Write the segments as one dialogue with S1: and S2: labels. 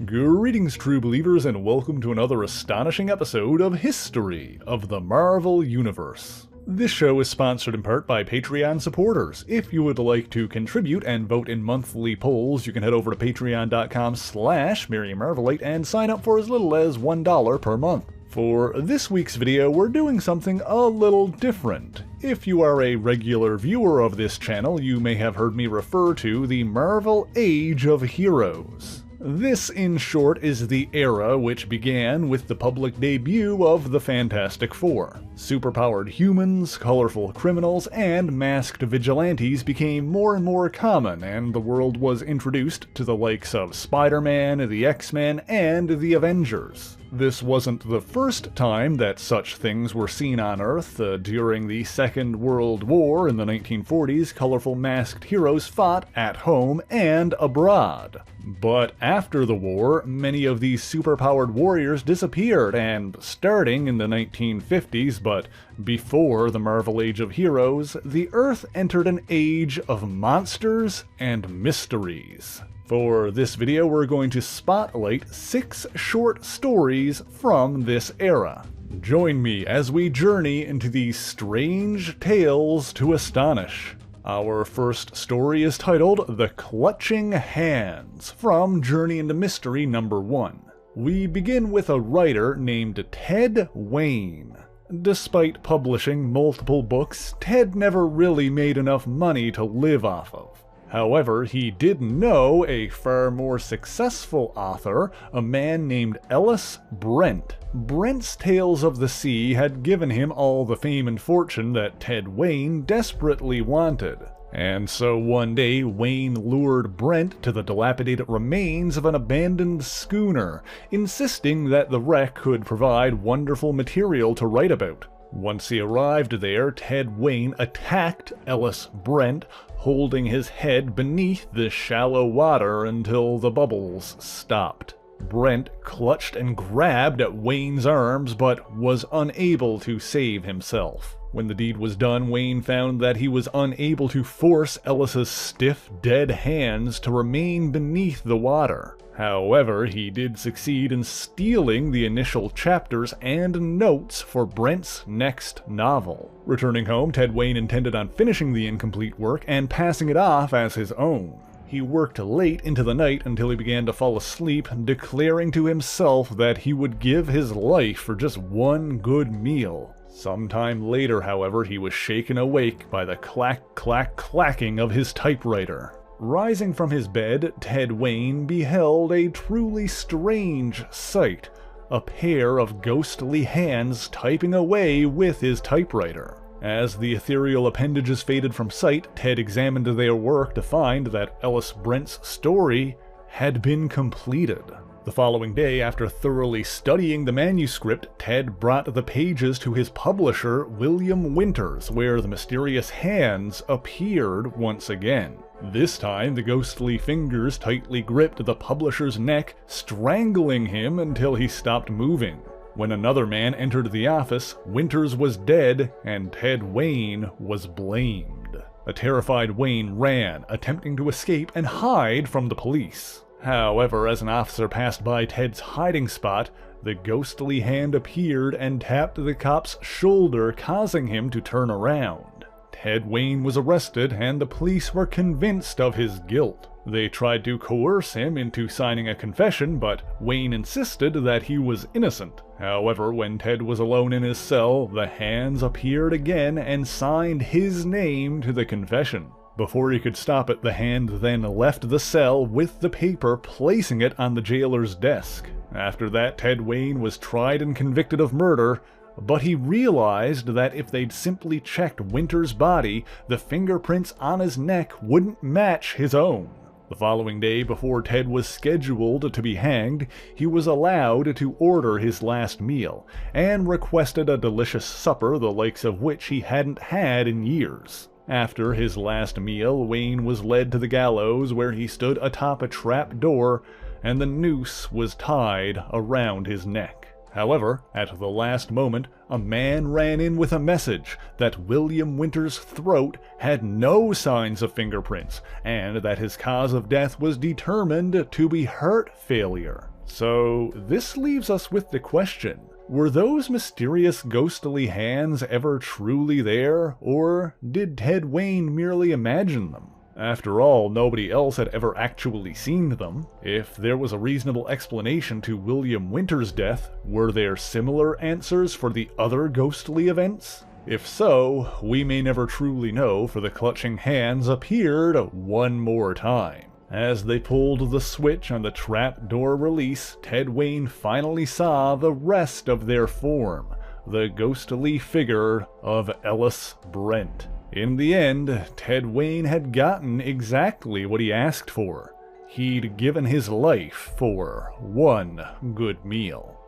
S1: Greetings, true believers, and welcome to another astonishing episode of History of the Marvel Universe. This show is sponsored in part by Patreon supporters. If you would like to contribute and vote in monthly polls, you can head over to patreon.com/MariaMarvelite and sign up for as little as $1 per month. For this week's video, we're doing something a little different. If you are a regular viewer of this channel, you may have heard me refer to the Marvel Age of Heroes. This, in short, is the era which began with the public debut of the Fantastic Four. Superpowered humans, colorful criminals, and masked vigilantes became more and more common, and the world was introduced to the likes of Spider-Man, the X-Men, and the Avengers. This wasn't the first time that such things were seen on Earth. During the Second World War in the 1940s, colorful masked heroes fought at home and abroad. But after the war, many of these superpowered warriors disappeared, and starting in the 1950s, but before the Marvel Age of Heroes, the Earth entered an age of monsters and mysteries. For this video, we're going to spotlight 6 short stories from this era. Join me as we journey into these strange tales to astonish. Our first story is titled The Clutching Hands, from Journey into Mystery number 1. We begin with a writer named Ted Wayne. Despite publishing multiple books, Ted never really made enough money to live off of. However, he did know a far more successful author, a man named Ellis Brent. Brent's Tales of the Sea had given him all the fame and fortune that Ted Wayne desperately wanted. And so one day, Wayne lured Brent to the dilapidated remains of an abandoned schooner, insisting that the wreck could provide wonderful material to write about. Once he arrived there, Ted Wayne attacked Ellis Brent, holding his head beneath the shallow water until the bubbles stopped. Brent clutched and grabbed at Wayne's arms, but was unable to save himself. When the deed was done, Wayne found that he was unable to force Ellis's stiff, dead hands to remain beneath the water. However, he did succeed in stealing the initial chapters and notes for Brent's next novel. Returning home, Ted Wayne intended on finishing the incomplete work and passing it off as his own. He worked late into the night until he began to fall asleep, declaring to himself that he would give his life for just one good meal. Sometime later, however, he was shaken awake by the clacking of his typewriter. Rising from his bed, Ted Wayne beheld a truly strange sight, a pair of ghostly hands typing away with his typewriter. As the ethereal appendages faded from sight, Ted examined their work to find that Ellis Brent's story had been completed. The following day, after thoroughly studying the manuscript, Ted brought the pages to his publisher, William Winters, where the mysterious hands appeared once again. This time, the ghostly fingers tightly gripped the publisher's neck, strangling him until he stopped moving. When another man entered the office, Winters was dead, and Ted Wayne was blamed. A terrified Wayne ran, attempting to escape and hide from the police. However, as an officer passed by Ted's hiding spot, the ghostly hand appeared and tapped the cop's shoulder, causing him to turn around. Ted Wayne was arrested, and the police were convinced of his guilt. They tried to coerce him into signing a confession, but Wayne insisted that he was innocent. However, when Ted was alone in his cell, the hands appeared again and signed his name to the confession. Before he could stop it, the hand then left the cell with the paper, placing it on the jailer's desk. After that, Ted Wayne was tried and convicted of murder, but he realized that if they'd simply checked Winters' body, the fingerprints on his neck wouldn't match his own. The following day, before Ted was scheduled to be hanged, he was allowed to order his last meal, and requested a delicious supper the likes of which he hadn't had in years. After his last meal, Wayne was led to the gallows, where he stood atop a trap door, and the noose was tied around his neck. However, at the last moment, a man ran in with a message that William Winters' throat had no signs of fingerprints, and that his cause of death was determined to be heart failure. So this leaves us with the question, were those mysterious ghostly hands ever truly there, or did Ted Wayne merely imagine them? After all, nobody else had ever actually seen them. If there was a reasonable explanation to William Winter's death, were there similar answers for the other ghostly events? If so, we may never truly know, for the clutching hands appeared one more time. As they pulled the switch on the trapdoor release, Ted Wayne finally saw the rest of their form, the ghostly figure of Ellis Brent. In the end, Ted Wayne had gotten exactly what he asked for. He'd given his life for one good meal.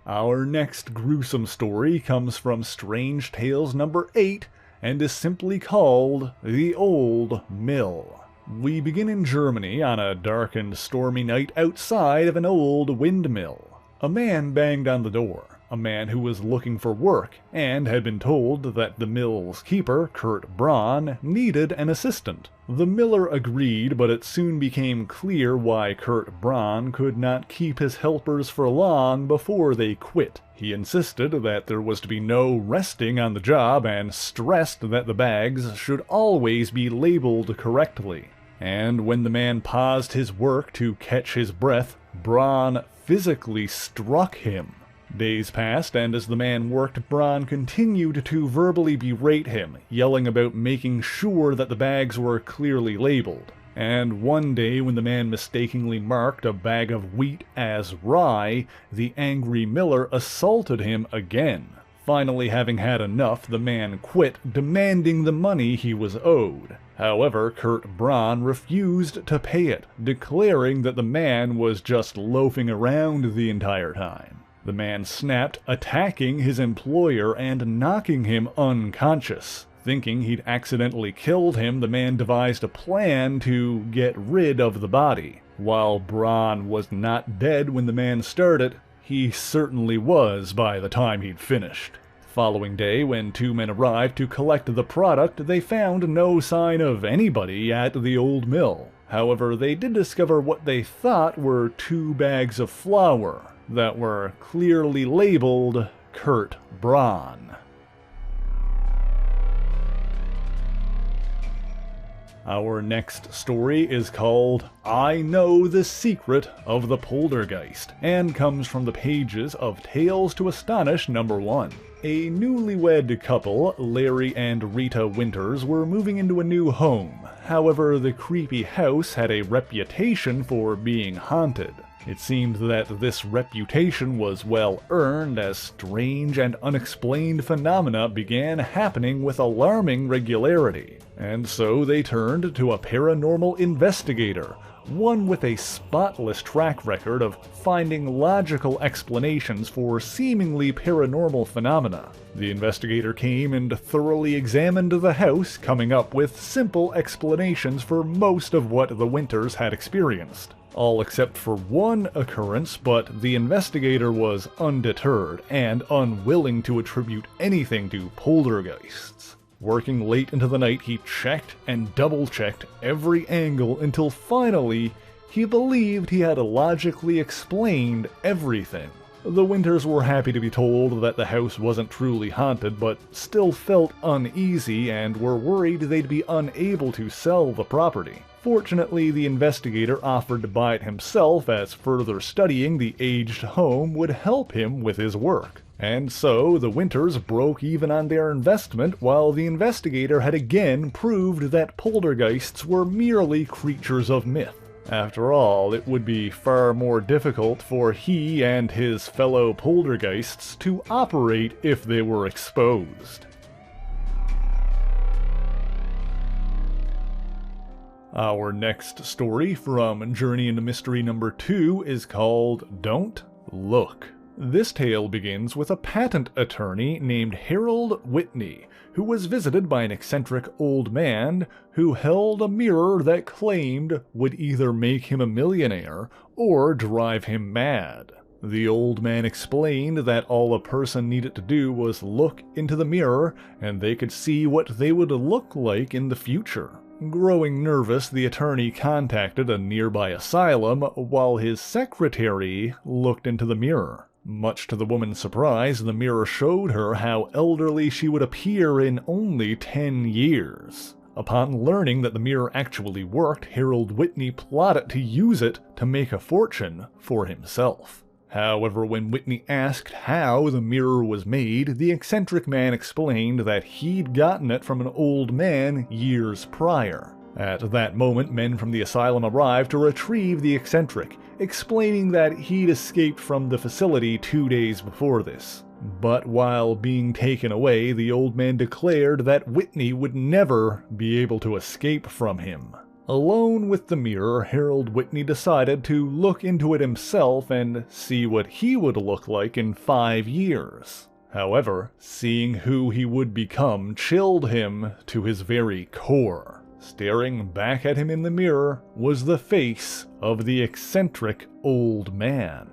S1: Our next gruesome story comes from Strange Tales number 8 and is simply called The Old Mill. We begin in Germany on a dark and stormy night outside of an old windmill. A man banged on the door. A man who was looking for work, and had been told that the mill's keeper, Kurt Braun, needed an assistant. The miller agreed, but it soon became clear why Kurt Braun could not keep his helpers for long before they quit. He insisted that there was to be no resting on the job, and stressed that the bags should always be labeled correctly. And when the man paused his work to catch his breath, Braun physically struck him. Days passed, and as the man worked, Braun continued to verbally berate him, yelling about making sure that the bags were clearly labeled. And one day, when the man mistakenly marked a bag of wheat as rye, the angry miller assaulted him again. Finally, having had enough, the man quit, demanding the money he was owed. However, Kurt Braun refused to pay it, declaring that the man was just loafing around the entire time. The man snapped, attacking his employer and knocking him unconscious. Thinking he'd accidentally killed him, the man devised a plan to get rid of the body. While Braun was not dead when the man started, he certainly was by the time he'd finished. The following day, when two men arrived to collect the product, they found no sign of anybody at the old mill. However, they did discover what they thought were 2 bags of flour that were clearly labeled Kurt Braun. Our next story is called I Know the Secret of the Poltergeist, and comes from the pages of Tales to Astonish number 1. A newlywed couple, Larry and Rita Winters, were moving into a new home. However, the creepy house had a reputation for being haunted. It seemed that this reputation was well earned, as strange and unexplained phenomena began happening with alarming regularity. And so they turned to a paranormal investigator, one with a spotless track record of finding logical explanations for seemingly paranormal phenomena. The investigator came and thoroughly examined the house, coming up with simple explanations for most of what the Winters had experienced. All except for one occurrence, but the investigator was undeterred and unwilling to attribute anything to poltergeists. Working late into the night, he checked and double-checked every angle until finally he believed he had logically explained everything. The Winters were happy to be told that the house wasn't truly haunted, but still felt uneasy and were worried they'd be unable to sell the property. Fortunately, the investigator offered to buy it himself, as further studying the aged home would help him with his work. And so, the Winters broke even on their investment, while the investigator had again proved that poltergeists were merely creatures of myth. After all, it would be far more difficult for he and his fellow poltergeists to operate if they were exposed. Our next story from Journey into Mystery number 2 is called Don't Look. This tale begins with a patent attorney named Harold Whitney, who was visited by an eccentric old man who held a mirror that claimed would either make him a millionaire or drive him mad. The old man explained that all a person needed to do was look into the mirror and they could see what they would look like in the future. Growing nervous, the attorney contacted a nearby asylum while his secretary looked into the mirror. Much to the woman's surprise, the mirror showed her how elderly she would appear in only 10 years. Upon learning that the mirror actually worked, Harold Whitney plotted to use it to make a fortune for himself. However, when Whitney asked how the mirror was made, the eccentric man explained that he'd gotten it from an old man years prior. At that moment, men from the asylum arrived to retrieve the eccentric, explaining that he'd escaped from the facility 2 days before this. But while being taken away, the old man declared that Whitney would never be able to escape from him. Alone with the mirror, Harold Whitney decided to look into it himself and see what he would look like in 5 years. However, seeing who he would become chilled him to his very core. Staring back at him in the mirror was the face of the eccentric old man.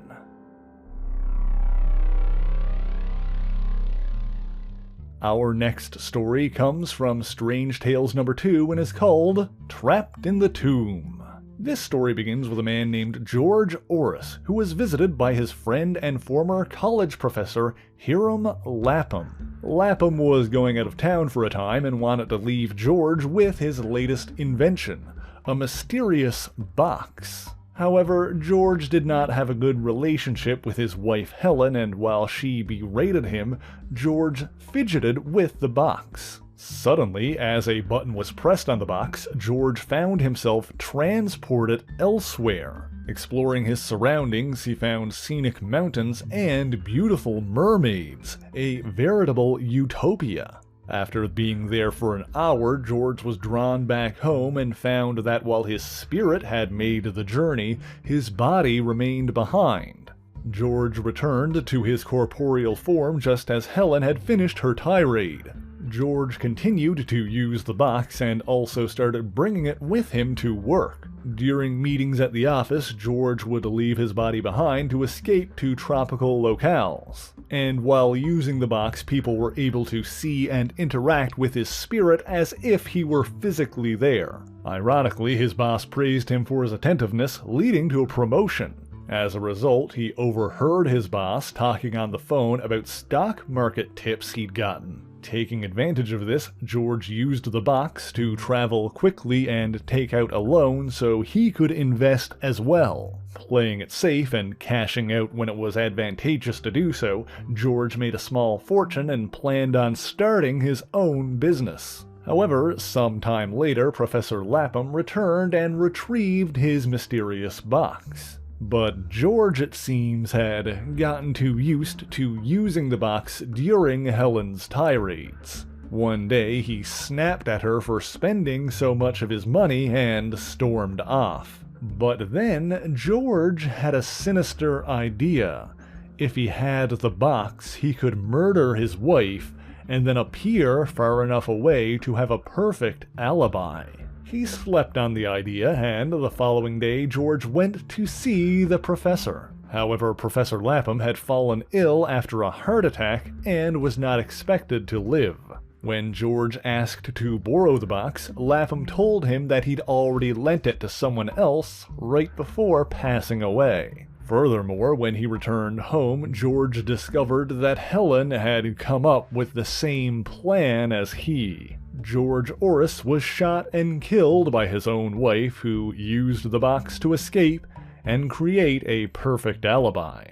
S1: Our next story comes from Strange Tales number 2 and is called Trapped in the Tomb. This story begins with a man named George Orris, who was visited by his friend and former college professor, Hiram Lapham. Lapham was going out of town for a time and wanted to leave George with his latest invention, a mysterious box. However, George did not have a good relationship with his wife Helen, and while she berated him, George fidgeted with the box. Suddenly, as a button was pressed on the box, George found himself transported elsewhere. Exploring his surroundings, he found scenic mountains and beautiful mermaids, a veritable utopia. After being there for an hour, George was drawn back home and found that while his spirit had made the journey, his body remained behind. George returned to his corporeal form just as Helen had finished her tirade. George continued to use the box and also started bringing it with him to work. During meetings at the office, George would leave his body behind to escape to tropical locales. And while using the box, people were able to see and interact with his spirit as if he were physically there. Ironically, his boss praised him for his attentiveness, leading to a promotion. As a result, he overheard his boss talking on the phone about stock market tips he'd gotten. Taking advantage of this, George used the box to travel quickly and take out a loan so he could invest as well. Playing it safe and cashing out when it was advantageous to do so, George made a small fortune and planned on starting his own business. However, some time later, Professor Lapham returned and retrieved his mysterious box. But George, it seems, had gotten too used to using the box during Helen's tirades. One day, he snapped at her for spending so much of his money and stormed off. But then, George had a sinister idea. If he had the box, he could murder his wife and then appear far enough away to have a perfect alibi. He slept on the idea, and the following day George went to see the professor. However, Professor Lapham had fallen ill after a heart attack and was not expected to live. When George asked to borrow the box, Lapham told him that he'd already lent it to someone else right before passing away. Furthermore, when he returned home, George discovered that Helen had come up with the same plan as he. George Orris was shot and killed by his own wife, who used the box to escape and create a perfect alibi.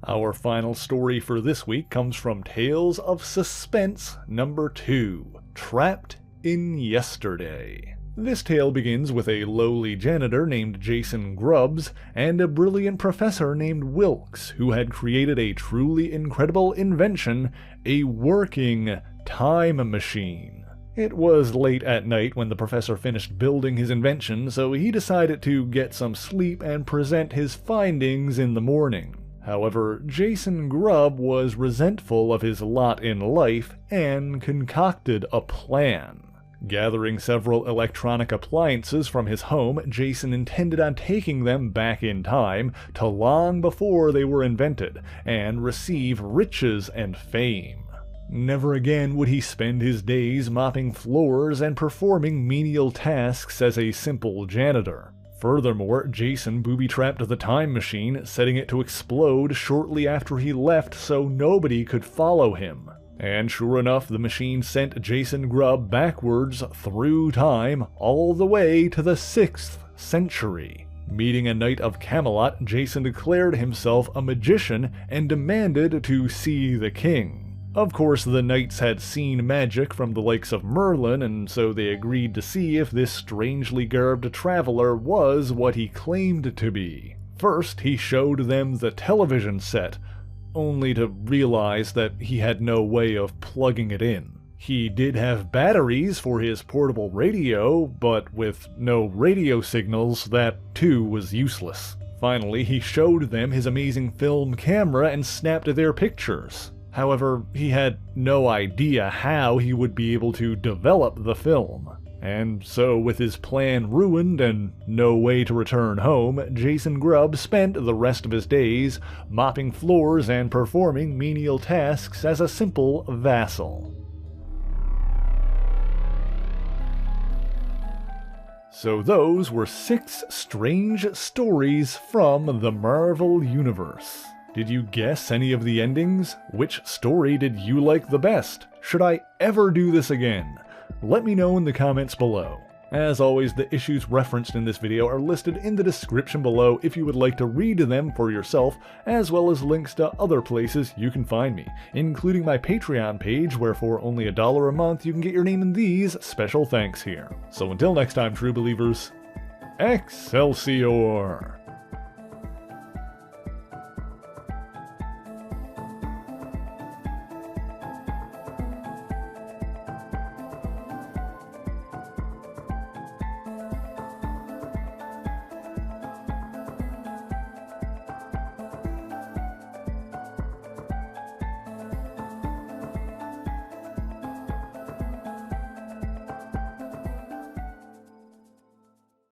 S1: Our final story for this week comes from Tales of Suspense number 2, Trapped in Yesterday. This tale begins with a lowly janitor named Jason Grubbs and a brilliant professor named Wilkes, who had created a truly incredible invention, a working time machine. It was late at night when the professor finished building his invention, so he decided to get some sleep and present his findings in the morning. However, Jason Grubb was resentful of his lot in life and concocted a plan. Gathering several electronic appliances from his home, Jason intended on taking them back in time to long before they were invented and receive riches and fame. Never again would he spend his days mopping floors and performing menial tasks as a simple janitor. Furthermore, Jason booby-trapped the time machine, setting it to explode shortly after he left so nobody could follow him. And sure enough, the machine sent Jason Grubb backwards through time all the way to the 6th century. Meeting a knight of Camelot, Jason declared himself a magician and demanded to see the king. Of course, the knights had seen magic from the likes of Merlin, and so they agreed to see if this strangely garbed traveler was what he claimed to be. First, he showed them the television set, only to realize that he had no way of plugging it in. He did have batteries for his portable radio, but with no radio signals, that too was useless. Finally, he showed them his amazing film camera and snapped their pictures. However, he had no idea how he would be able to develop the film. And so, with his plan ruined and no way to return home, Jason Grubb spent the rest of his days mopping floors and performing menial tasks as a simple vassal. So those were 6 strange stories from the Marvel Universe. Did you guess any of the endings? Which story did you like the best? Should I ever do this again? Let me know in the comments below. As always, the issues referenced in this video are listed in the description below if you would like to read them for yourself, as well as links to other places you can find me, including my Patreon page where for only $1 a month you can get your name in these special thanks here. So until next time, true believers, Excelsior!